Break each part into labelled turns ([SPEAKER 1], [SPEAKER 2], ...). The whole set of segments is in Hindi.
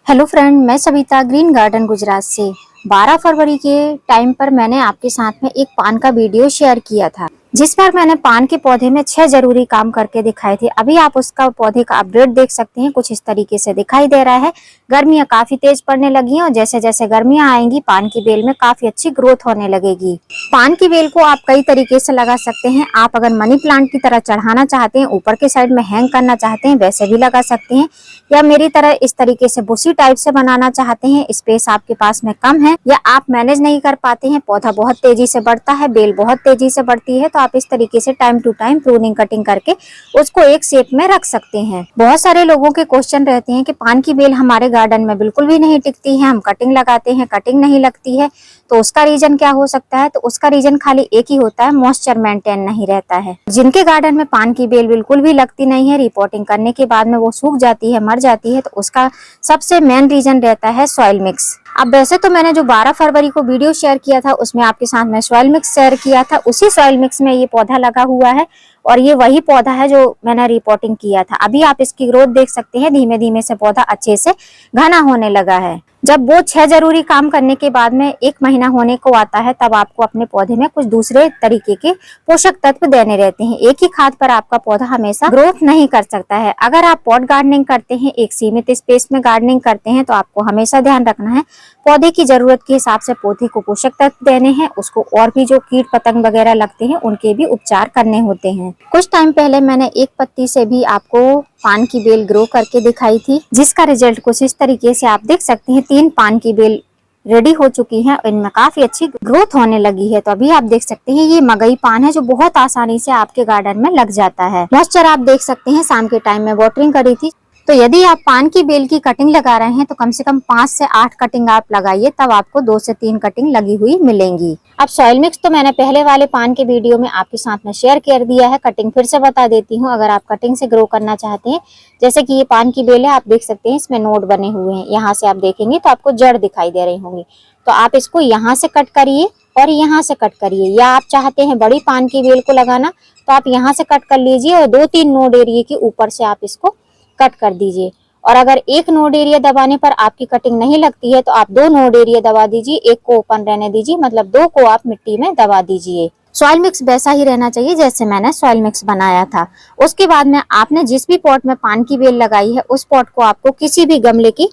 [SPEAKER 1] हेलो फ्रेंड, मैं सविता ग्रीन गार्डन गुजरात से। 12 फरवरी के टाइम पर मैंने आपके साथ में एक पान का वीडियो शेयर किया था, जिस पर मैंने पान के पौधे में 6 जरूरी काम करके दिखाए थे। अभी आप उसका पौधे का अपडेट देख सकते हैं, कुछ इस तरीके से दिखाई दे रहा है। गर्मियां काफी तेज पड़ने लगी हैं और जैसे जैसे गर्मियां आएंगी पान की बेल में काफी अच्छी ग्रोथ होने लगेगी। पान की बेल को आप कई तरीके से लगा सकते हैं। आप अगर मनी प्लांट की तरह चढ़ाना चाहते हैं, ऊपर के साइड में हैंग करना चाहते हैं, वैसे भी लगा सकते हैं, या मेरी तरह इस तरीके से बुशी टाइप से बनाना चाहते हैं, स्पेस आपके पास में कम है या आप मैनेज नहीं कर पाते हैं, पौधा बहुत तेजी से बढ़ता है, बेल बहुत तेजी से बढ़ती है, तो आप इस तरीके से time to time pruning cutting करके उसको एक शेप में रख सकते हैं। बहुत सारे लोगों के क्वेश्चन रहते हैं कि पान की बेल हमारे गार्डन में बिल्कुल भी नहीं टिकती है, हम कटिंग लगाते हैं, कटिंग नहीं लगती है, तो उसका रीजन क्या हो सकता है? तो उसका रीजन खाली एक ही होता है, मॉइस्चर मेंटेन नहीं रहता है। जिनके गार्डन में पान की बेल बिल्कुल भी लगती नहीं है, रिपोर्टिंग करने के बाद में वो सूख जाती है, मर जाती है, तो उसका सबसे मेन रीजन रहता है सॉइल मिक्स। अब वैसे तो मैंने जो 12 फरवरी को वीडियो शेयर किया था उसमें आपके साथ में सॉइल मिक्स शेयर किया था, उसी सॉइल मिक्स में ये पौधा लगा हुआ है और ये वही पौधा है जो मैंने रिपोर्टिंग किया था। अभी आप इसकी ग्रोथ देख सकते हैं, धीमे धीमे से पौधा अच्छे से घना होने लगा है। जब वो 6 जरूरी काम करने के बाद में 1 महीना होने को आता है, तब आपको अपने पौधे में कुछ दूसरे तरीके के पोषक तत्व देने रहते हैं। एक ही खाद पर आपका पौधा हमेशा ग्रोथ नहीं कर सकता है। अगर आप पॉट गार्डनिंग करते हैं, एक सीमित स्पेस में गार्डनिंग करते हैं, तो आपको हमेशा ध्यान रखना है पौधे की जरूरत के हिसाब से पौधे को पोषक तत्व देने हैं, उसको और भी जो कीट पतंग वगैरह लगते हैं उनके भी उपचार करने होते हैं। कुछ टाइम पहले मैंने एक पत्ती से भी आपको पान की बेल ग्रो करके दिखाई थी, जिसका रिजल्ट कुछ इस तरीके से आप देख सकते हैं। 3 पान की बेल रेडी हो चुकी हैं और इनमें काफी अच्छी ग्रोथ होने लगी है। तो अभी आप देख सकते हैं ये मगई पान है जो बहुत आसानी से आपके गार्डन में लग जाता है। मॉइस्चर आप देख सकते हैं, शाम के टाइम में वाटरिंग करी थी। तो यदि आप पान की बेल की कटिंग लगा रहे हैं तो कम से कम 5 से 8 कटिंग आप लगाइए, तब आपको 2 से 3 कटिंग लगी हुई मिलेंगी। अब सॉइल मिक्स तो मैंने पहले वाले पान के वीडियो में आपके साथ में शेयर कर दिया है, कटिंग फिर से बता देती हूँ। अगर आप कटिंग से ग्रो करना चाहते हैं, जैसे कि ये पान की बेल है, आप देख सकते हैं इसमें नोड बने हुए हैं। यहाँ से आप देखेंगे तो आपको जड़ दिखाई दे रही होंगी, तो आप इसको यहाँ से कट करिए और यहाँ से कट करिए, या आप चाहते हैं बड़ी पान की बेल को लगाना तो आप यहाँ से कट कर लीजिए और 2-3 नोड एरिया के ऊपर से आप इसको कट कर दीजिए। और अगर एक नोड एरिया दबाने पर आपकी कटिंग नहीं लगती है तो आप 2 नोड एरिया दबा दीजिए, एक को ओपन रहने दीजिए, मतलब 2 को आप मिट्टी में दबा दीजिए। सॉइल मिक्स वैसा ही रहना चाहिए जैसे मैंने सॉइल मिक्स बनाया था। उसके बाद में आपने जिस भी पॉट में पान की बेल लगाई है उस पॉट को आपको किसी भी गमले की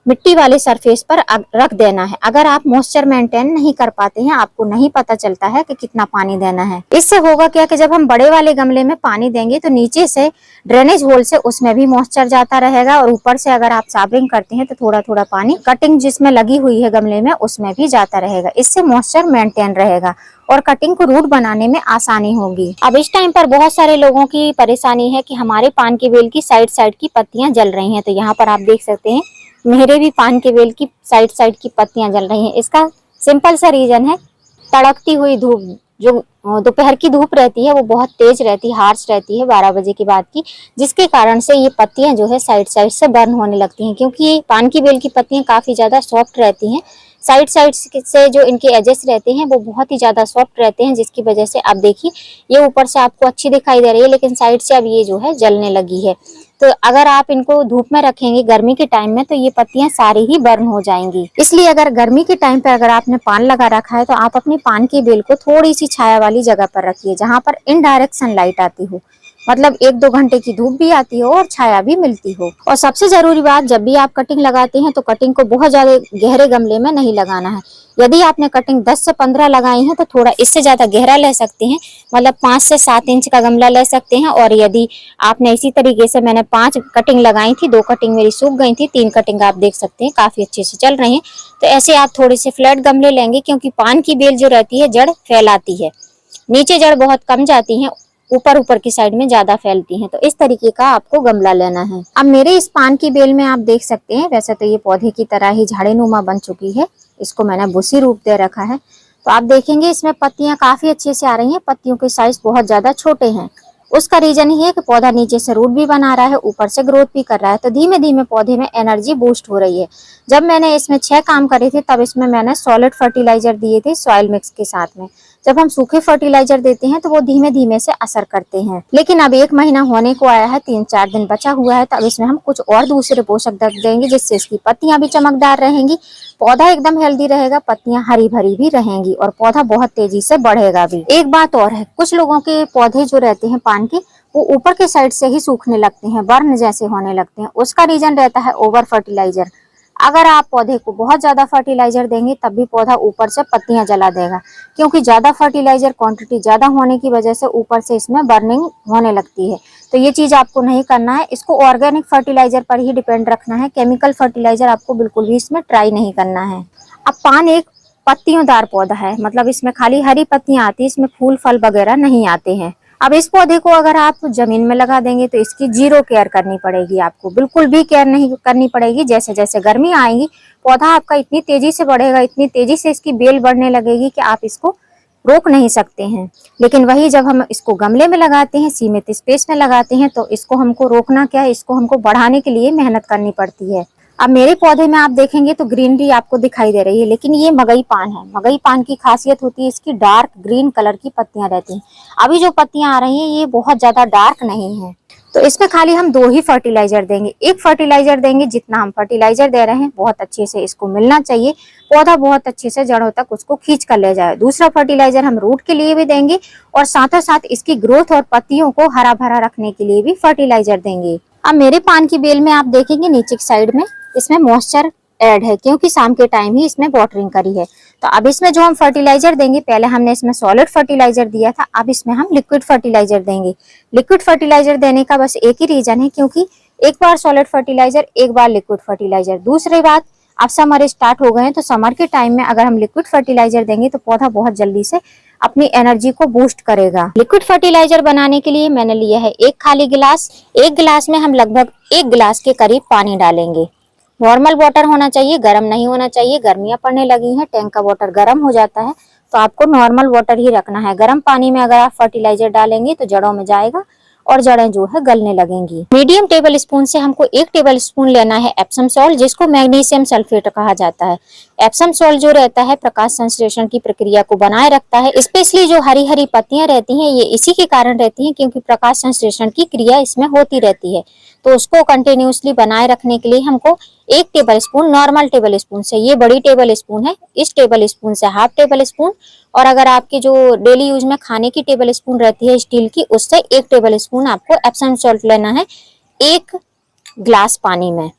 [SPEAKER 1] मिट्टी वाले सरफेस पर रख देना है। अगर आप मॉइस्चर मेंटेन नहीं कर पाते हैं, आपको नहीं पता चलता है कि कितना पानी देना है, इससे होगा क्या कि जब हम बड़े वाले गमले में पानी देंगे तो नीचे से ड्रेनेज होल से उसमें भी मॉइस्चर जाता रहेगा और ऊपर से अगर आप साबरिंग करते हैं तो थोड़ा थोड़ा पानी कटिंग जिसमें लगी हुई है गमले में उसमें भी जाता रहेगा। इससे मॉइस्चर मेंटेन रहेगा और कटिंग को रूट बनाने में आसानी होगी। अब इस टाइम पर बहुत सारे लोगों की परेशानी है कि हमारे पान की बेल की साइड की पत्तियां जल रही हैं। तो यहाँ पर आप देख सकते हैं मेरे भी पान के बेल की साइड की पत्तियां जल रही हैं। इसका सिंपल सा रीजन है, तड़कती हुई धूप, जो दोपहर की धूप रहती है वो बहुत तेज रहती है, हार्श रहती है 12 बजे के बाद की, जिसके कारण से ये पत्तियां जो है साइड से बर्न होने लगती हैं। क्योंकि ये पान की बेल की पत्तियां काफी ज्यादा सॉफ्ट रहती हैं, साइड से जो इनके एजेस रहते हैं वो बहुत ही ज्यादा सॉफ्ट रहते हैं, जिसकी वजह से आप देखिए ये ऊपर से आपको अच्छी दिखाई दे रही है लेकिन साइड से अब ये जो है जलने लगी है। तो अगर आप इनको धूप में रखेंगे गर्मी के टाइम में तो ये पत्तियां सारी ही बर्न हो जाएंगी। इसलिए अगर गर्मी के टाइम पे अगर आपने पान लगा रखा है तो आप अपनी पान की बेल को थोड़ी सी छाया वाली जगह पर रखिए, जहां पर इनडायरेक्ट सनलाइट आती हो, मतलब 1-2 घंटे की धूप भी आती हो और छाया भी मिलती हो। और सबसे जरूरी बात, जब भी आप कटिंग लगाते हैं तो कटिंग को बहुत ज्यादा गहरे गमले में नहीं लगाना है। यदि आपने कटिंग 10 से 15 लगाई है तो थोड़ा इससे ज्यादा गहरा ले सकते हैं, मतलब 5 से 7 इंच का गमला ले सकते हैं। और यदि आपने इसी तरीके से, मैंने 5 कटिंग लगाई थी, 2 कटिंग मेरी सूख गई थी, 3 कटिंग आप देख सकते हैं काफी अच्छे से चल रही है। तो ऐसे आप थोड़े से फ्लैट गमले लेंगे, क्योंकि पान की बेल जो रहती है जड़ फैलाती है, नीचे जड़ बहुत कम जाती है, ऊपर की साइड में ज्यादा फैलती हैं। तो इस तरीके का आपको गमला लेना है। अब मेरे इस पान की बेल में आप देख सकते हैं, वैसे तो ये पौधे की तरह ही झाड़ीनुमा बन चुकी है, इसको मैंने बुशी रूप दे रखा है। तो आप देखेंगे इसमें पत्तियां काफी अच्छे से आ रही हैं, पत्तियों के साइज बहुत ज्यादा छोटे हैं उसका रीजन ये है कि पौधा नीचे से रूट भी बना रहा है, ऊपर से ग्रोथ भी कर रहा है, तो धीमे धीमे पौधे में एनर्जी बूस्ट हो रही है। जब मैंने इसमें 6 काम करे थे तब इसमें मैंने सॉलिड फर्टिलाइजर दिए थे सॉइल मिक्स के साथ में। जब हम सूखे फर्टिलाइजर देते हैं तो वो धीमे धीमे से असर करते हैं। लेकिन अब 1 महीना होने को आया है, 3-4 दिन बचा हुआ है, तब इसमें हम कुछ और दूसरे पोषक तत्व देंगे जिससे इसकी पत्तियां भी चमकदार रहेंगी, पौधा एकदम हेल्दी रहेगा, पत्तियां हरी भरी भी रहेंगी और पौधा बहुत तेजी से बढ़ेगा भी। एक बात और है, कुछ लोगों के पौधे जो रहते हैं पान के, वो ऊपर के साइड से ही सूखने लगते हैं, बर्न जैसे होने लगते हैं। उसका रीजन रहता है ओवर फर्टिलाइजर। अगर आप पौधे को बहुत ज्यादा फर्टिलाइजर देंगे तब भी पौधा ऊपर से पत्तियां जला देगा, क्योंकि ज्यादा फर्टिलाइजर क्वांटिटी ज्यादा होने की वजह से ऊपर से इसमें बर्निंग होने लगती है। तो ये चीज आपको नहीं करना है, इसको ऑर्गेनिक फर्टिलाइजर पर ही डिपेंड रखना है। केमिकल फर्टिलाइजर आपको बिल्कुल भी इसमें ट्राई नहीं करना है। अब पान एक पत्तियोंदार पौधा है, मतलब इसमें खाली हरी पत्तियां आती है, इसमें फूल फल वगैरह नहीं आते हैं। अब इस पौधे को अगर आप जमीन में लगा देंगे तो इसकी जीरो केयर करनी पड़ेगी, आपको बिल्कुल भी केयर नहीं करनी पड़ेगी। जैसे जैसे गर्मी आएगी पौधा आपका इतनी तेजी से बढ़ेगा, इतनी तेजी से इसकी बेल बढ़ने लगेगी कि आप इसको रोक नहीं सकते हैं। लेकिन वही जब हम इसको गमले में लगाते हैं, सीमित स्पेस में लगाते हैं, तो इसको हमको रोकना क्या है, इसको हमको बढ़ाने के लिए मेहनत करनी पड़ती है। अब मेरे पौधे में आप देखेंगे तो ग्रीनरी आपको दिखाई दे रही है, लेकिन ये मगई पान है। मगई पान की खासियत होती है इसकी डार्क ग्रीन कलर की पत्तियां रहती हैं। अभी जो पत्तियां आ रही हैं ये बहुत ज्यादा डार्क नहीं है। तो इसमें खाली हम 2 ही फर्टिलाइजर देंगे। एक फर्टिलाइजर देंगे, जितना हम फर्टिलाइजर दे रहे हैं बहुत अच्छे से इसको मिलना चाहिए, पौधा बहुत अच्छे से जड़ों तक उसको खींच कर ले जाए। दूसरा फर्टिलाइजर हम रूट के लिए भी देंगे और साथों साथ इसकी ग्रोथ और पत्तियों को हरा भरा रखने के लिए भी फर्टिलाइजर देंगे। अब मेरे पान की बेल में आप देखेंगे नीचे की साइड में इसमें मॉइस्चर ऐड है, क्योंकि शाम के टाइम ही इसमें वाटरिंग करी है। तो अब इसमें जो हम फर्टिलाइजर देंगे, पहले हमने इसमें सॉलिड फर्टिलाइजर दिया था, अब इसमें हम लिक्विड फर्टिलाइजर देंगे। लिक्विड फर्टिलाइजर देने का बस एक ही रीजन है, क्योंकि एक बार सॉलिड फर्टिलाइजर, एक बार लिक्विड फर्टिलाइजर। दूसरी बात, अब समर स्टार्ट हो गए हैं, तो समर के टाइम में अगर हम लिक्विड फर्टिलाइजर देंगे तो पौधा बहुत जल्दी से अपनी एनर्जी को बूस्ट करेगा। लिक्विड फर्टिलाइजर बनाने के लिए मैंने लिया है 1 खाली गिलास। 1 गिलास में हम लगभग 1 गिलास के करीब पानी डालेंगे। नॉर्मल वाटर होना चाहिए, गर्म नहीं होना चाहिए। गर्मियां पड़ने लगी हैं, टैंक का वाटर गर्म हो जाता है, तो आपको नॉर्मल वाटर ही रखना है। गर्म पानी में अगर आप फर्टिलाइजर डालेंगे तो जड़ों में जाएगा और जड़ें जो है गलने लगेंगी। मीडियम टेबल स्पून से हमको 1 टेबल स्पून लेना है एप्सम सॉल्ट, जिसको मैग्नीशियम सल्फेट कहा जाता है। एप्सम सॉल्ट जो रहता है प्रकाश संश्लेषण की प्रक्रिया को बनाए रखता है। स्पेशली जो हरी हरी पत्तियां रहती हैं ये इसी के कारण रहती हैं, क्योंकि प्रकाश संश्लेषण की क्रिया इसमें होती रहती है। तो उसको कंटिन्यूसली बनाए रखने के लिए हमको 1 table spoon, normal table spoon से, ये बड़ी टेबल स्पून है, इस टेबल स्पून से ½ टेबल स्पून, और अगर आपकी जो डेली यूज में खाने की टेबल स्पून रहती है स्टील की, उससे 1 टेबल स्पून आपको एप्सम सॉल्ट लेना है 1 ग्लास पानी में।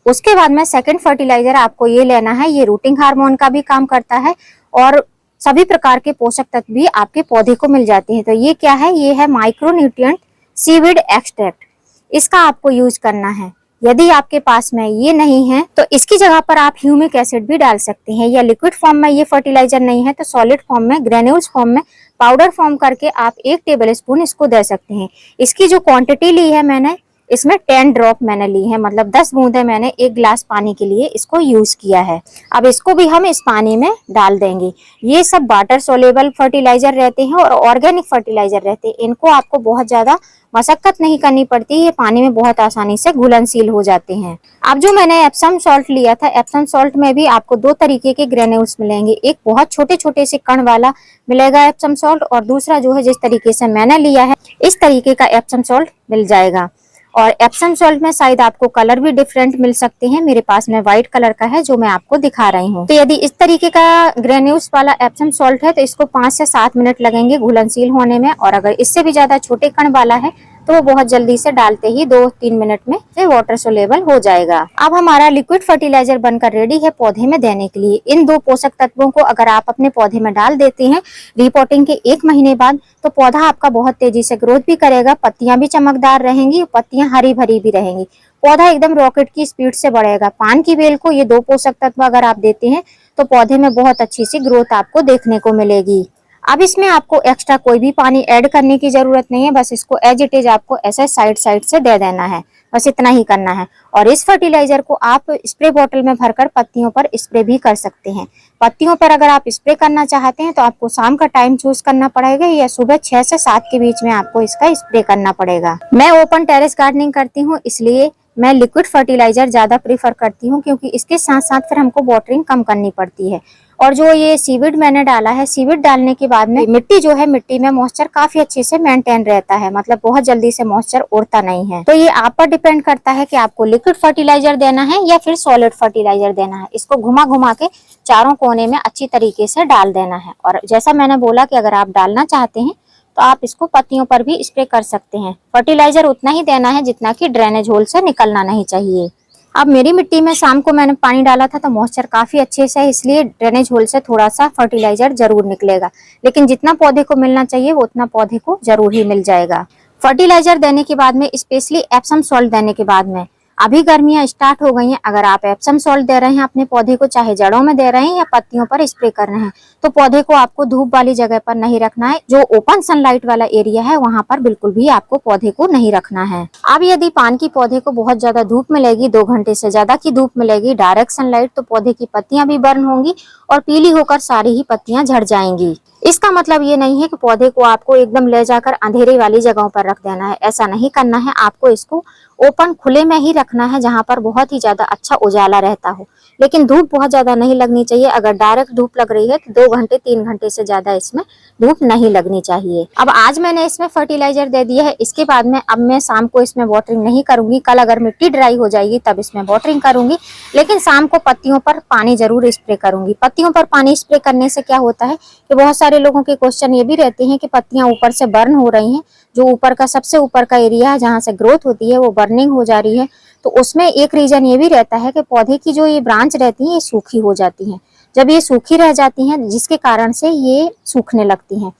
[SPEAKER 1] उसके बाद में सेकंड फर्टिलाइजर आपको ये लेना है, ये रूटिंग हार्मोन का भी काम करता है और सभी प्रकार के पोषक तत्व भी आपके पौधे को मिल जाते हैं। तो ये क्या है, ये है माइक्रोन्यूट्रिएंट सीविड एक्सट्रैक्ट। इसका आपको यूज करना है। यदि आपके पास में ये नहीं है तो इसकी जगह पर आप ह्यूमिक एसिड भी डाल सकते हैं, या लिक्विड फॉर्म में ये फर्टिलाइजर नहीं है तो सॉलिड फॉर्म में, ग्रेन्यूल्स फॉर्म में पाउडर फॉर्म करके आप 1 टेबल स्पून इसको दे सकते हैं। इसकी जो क्वांटिटी ली है मैंने, इसमें 10 ड्रॉप मैंने ली है, मतलब 10 बूंदे मैंने 1 गिलास पानी के लिए इसको यूज किया है। अब इसको भी हम इस पानी में डाल देंगे। ये सब वाटर सोलेबल फर्टिलाइजर रहते हैं और ऑर्गेनिक फर्टिलाइजर रहते हैं। इनको आपको बहुत ज्यादा मशक्कत नहीं करनी पड़ती, ये पानी में बहुत आसानी से घुलनशील हो जाते हैं। अब जो मैंने एप्सम सॉल्ट लिया था, एप्सम सॉल्ट में भी आपको 2 तरीके के ग्रेन्यूल्स मिलेंगे। एक बहुत छोटे छोटे से कण वाला मिलेगा एप्सम सॉल्ट, और दूसरा जो है जिस तरीके से मैंने लिया है इस तरीके का एप्सम सॉल्ट मिल जाएगा। और एप्सम सॉल्ट में शायद आपको कलर भी डिफरेंट मिल सकते हैं, मेरे पास में व्हाइट कलर का है जो मैं आपको दिखा रही हूँ। तो यदि इस तरीके का ग्रेन्यूल्स वाला एप्सम सॉल्ट है तो इसको 5 से 7 मिनट लगेंगे घुलनशील होने में, और अगर इससे भी ज्यादा छोटे कण वाला है तो वो बहुत जल्दी से डालते ही 2-3 मिनट में से वाटर सोलेबल हो जाएगा। अब हमारा लिक्विड फर्टिलाइजर बनकर रेडी है पौधे में देने के लिए। इन 2 पोषक तत्वों को अगर आप अपने पौधे में डाल देते हैं रिपोर्टिंग के 1 महीने बाद, तो पौधा आपका बहुत तेजी से ग्रोथ भी करेगा, पत्तियां भी चमकदार रहेंगी, पत्तियां हरी भरी भी रहेंगी, पौधा एकदम रॉकेट की स्पीड से बढ़ेगा। पान की बेल को ये 2 पोषक तत्व अगर आप देते हैं तो पौधे में बहुत अच्छी सी ग्रोथ आपको देखने को मिलेगी। अब इसमें आपको एक्स्ट्रा कोई भी पानी ऐड करने की जरूरत नहीं है, बस इसको एज इट इज आपको ऐसे साइड साइड से दे देना है, बस इतना ही करना है। और इस फर्टिलाइजर को आप स्प्रे बोतल में भरकर पत्तियों पर स्प्रे भी कर सकते हैं। पत्तियों पर अगर आप स्प्रे करना चाहते हैं तो आपको शाम का टाइम चूज करना पड़ेगा या सुबह 6 से 7 के बीच में आपको इसका स्प्रे करना पड़ेगा। मैं ओपन टेरेस गार्डनिंग करती हूँ, इसलिए मैं लिक्विड फर्टिलाइजर ज्यादा प्रीफर करती हूँ, क्योंकि इसके साथ साथ फिर हमको वाटरिंग कम करनी पड़ती है। और जो ये सीविड मैंने डाला है, सीविड डालने के बाद में मिट्टी जो है, मिट्टी में मॉइस्चर काफी अच्छे से मेंटेन रहता है, मतलब बहुत जल्दी से मॉइस्चर उड़ता नहीं है। तो ये आप पर डिपेंड करता है कि आपको लिक्विड फर्टिलाइजर देना है या फिर सॉलिड फर्टिलाइजर देना है। इसको घुमा घुमा के चारों कोने में अच्छी तरीके से डाल देना है। और जैसा मैंने बोला कि अगर आप डालना चाहते हैं तो आप इसको पत्तियों पर भी स्प्रे कर सकते हैं। फर्टिलाइजर उतना ही देना है जितना कि ड्रेनेज होल से निकलना नहीं चाहिए। अब मेरी मिट्टी में शाम को मैंने पानी डाला था तो मॉइस्चर काफी अच्छे से है, इसलिए ड्रेनेज होल से थोड़ा सा फर्टिलाइजर जरूर निकलेगा, लेकिन जितना पौधे को मिलना चाहिए वो उतना पौधे को जरूर ही मिल जाएगा। फर्टिलाइजर देने के बाद में, स्पेशली एप्सम सॉल्ट देने के बाद में, अभी गर्मियां स्टार्ट हो गई हैं, अगर आप एप्सम सॉल्ट दे रहे हैं अपने पौधे को, चाहे जड़ों में दे रहे हैं या पत्तियों पर स्प्रे कर रहे हैं, तो पौधे को आपको धूप वाली जगह पर नहीं रखना है। जो ओपन सनलाइट वाला एरिया है वहां पर बिल्कुल भी आपको पौधे को नहीं रखना है। अब यदि पान की पौधे को बहुत ज्यादा धूप मिलेगी, 2 घंटे से ज्यादा की धूप मिलेगी, डायरेक्ट सनलाइट, तो पौधे की पत्तियां भी बर्न होंगी और पीली होकर सारी ही पत्तियां झड़ जाएंगी। इसका मतलब ये नहीं है कि पौधे को आपको एकदम ले जाकर अंधेरे वाली जगहों पर रख देना है, ऐसा नहीं करना है। आपको इसको ओपन खुले में ही रखना है, जहां पर बहुत ही ज्यादा अच्छा उजाला रहता हो, लेकिन धूप बहुत ज्यादा नहीं लगनी चाहिए। अगर डायरेक्ट धूप लग रही है तो 2 घंटे 3 घंटे से ज्यादा इसमें धूप नहीं लगनी चाहिए। अब आज मैंने इसमें फर्टिलाइजर दे दिया है, इसके बाद में अब मैं शाम को इसमें वाटरिंग नहीं करूंगी। कल अगर मिट्टी ड्राई हो जाएगी तब इसमें वाटरिंग करूंगी, लेकिन शाम को पत्तियों पर पानी जरूर स्प्रे करूंगी। पत्तियों पर पानी स्प्रे करने से क्या होता है कि बहुत सारे लोगों के क्वेश्चन ये भी रहते हैं कि पत्तियां ऊपर से बर्न हो रही हैं, जो ऊपर का सबसे ऊपर का एरिया है जहां से ग्रोथ होती है वो बर्निंग हो जा रही है। तो उसमें एक रीजन ये भी रहता है कि पौधे की जो ये ब्रांच रहती है ये सूखी हो जाती हैं। जब ये सूखी रह जाती हैं जिसके कारण से ये सूखने लगती हैं,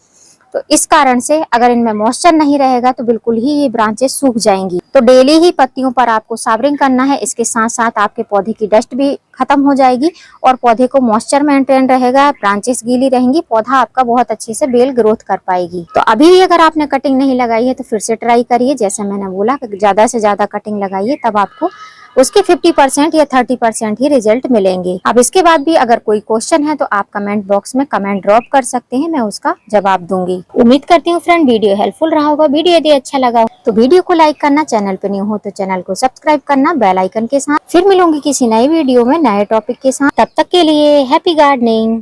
[SPEAKER 1] तो इस कारण से अगर इनमें मॉइस्चर नहीं रहेगा तो बिल्कुल ही ये ब्रांचेस सूख जाएंगी। तो डेली ही पत्तियों पर आपको सावरिंग करना है। इसके साथ साथ आपके पौधे की डस्ट भी खत्म हो जाएगी और पौधे को मॉइस्चर मेंटेन रहेगा, ब्रांचेस गीली रहेंगी, पौधा आपका बहुत अच्छे से बेल ग्रोथ कर पाएगी। तो अभी भी अगर आपने कटिंग नहीं लगाई है तो फिर से ट्राई करिए, जैसे मैंने बोला ज्यादा से ज्यादा कटिंग लगाइए, तब आपको उसके 50% या 30% ही रिजल्ट मिलेंगे। अब इसके बाद भी अगर कोई क्वेश्चन है तो आप कमेंट बॉक्स में कमेंट ड्रॉप कर सकते हैं, मैं उसका जवाब दूंगी। उम्मीद करती हूँ फ्रेंड वीडियो हेल्पफुल रहा होगा। वीडियो यदि अच्छा लगा तो वीडियो को लाइक करना, चैनल पे न्यू हो तो चैनल को सब्सक्राइब करना बेल आइकन के साथ। फिर मिलूंगी किसी नई वीडियो में नए टॉपिक के साथ, तब तक के लिए हैप्पी गार्डनिंग।